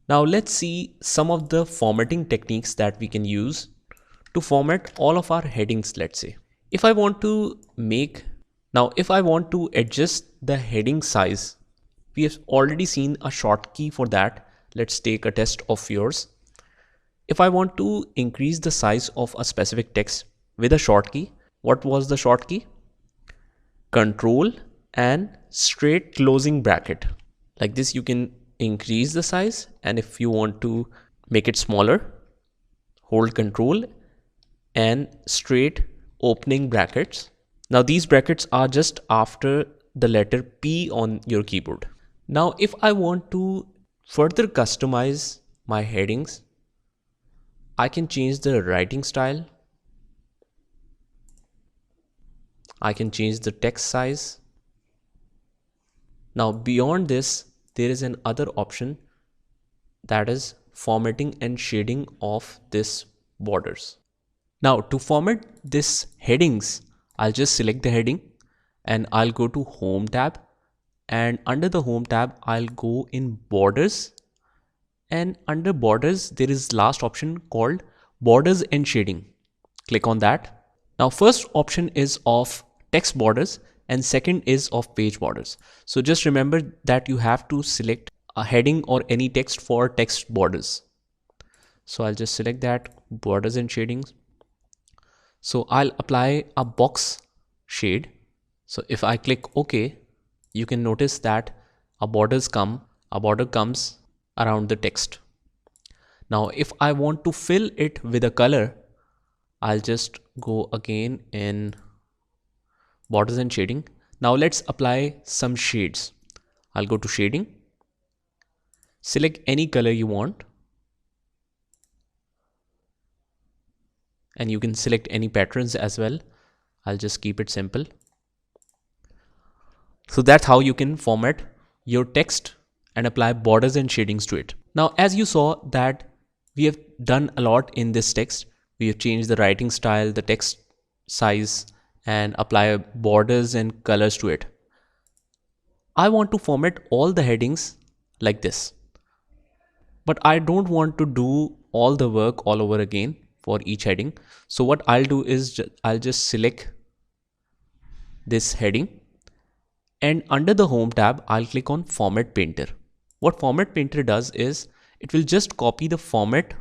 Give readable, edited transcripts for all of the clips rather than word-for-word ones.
Now let's see some of the formatting techniques that we can use to format all of our headings. Let's say if I want to adjust the heading size, we have already seen a shortcut for that. Let's take a test of yours. If I want to increase the size of a specific text with a shortcut, what was the shortcut? Control and straight closing bracket. Like this, you can increase the size, and if you want to make it smaller, hold control and straight opening brackets. Now these brackets are just after the letter P on your keyboard. Now if I want to further customize my headings, I can change the writing style, I can change the text size. Now beyond this, there is another option, that is formatting and shading of this borders. Now to format this headings, I'll just select the heading and I'll go to Home tab, and under the Home tab I'll go in Borders, and under Borders there is last option called Borders and Shading. Click on that. Now first option is of text borders and second is of page borders. So just remember that you have to select a heading or any text for text borders. So I'll just select that, borders and shadings. So I'll apply a box shade. So if I click OK, you can notice that a border comes around the text. Now if I want to fill it with a color, I'll just go again in borders and shading. Now let's apply some shades. I'll go to shading, select any color you want, and you can select any patterns as well. I'll just keep it simple. So that's how you can format your text and apply borders and shadings to it. Now as you saw that we have done a lot in this text. We have changed the writing style, the text size, and apply borders and colors to it. I want to format all the headings like this, but I don't want to do all the work all over again for each heading. So what I'll do is I'll just select this heading, and under the Home tab I'll click on Format Painter. What Format Painter does is it will just copy the format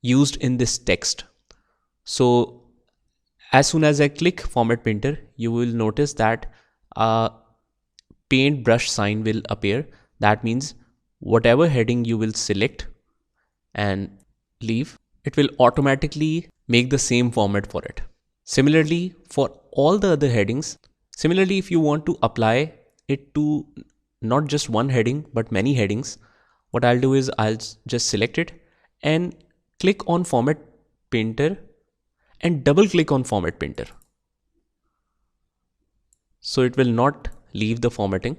used in this text. So as soon as I click Format Painter, you will notice that a paint brush sign will appear. That means whatever heading you will select and leave, it will automatically make the same format for it. Similarly, for all the other headings, if you want to apply it to not just one heading but many headings, what I'll do is I'll just select it and click on Format Painter and double click on Format Painter. So it will not leave the formatting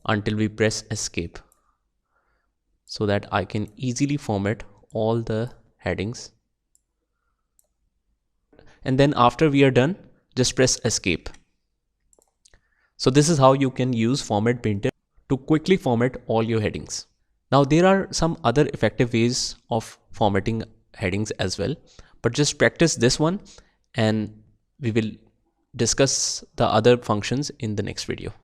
until we press Escape, so that I can easily format all the headings. And then after we are done, just press Escape. So this is how you can use Format Painter to quickly format all your headings. Now there are some other effective ways of formatting headings as well, but just practice this one and we will discuss the other functions in the next video.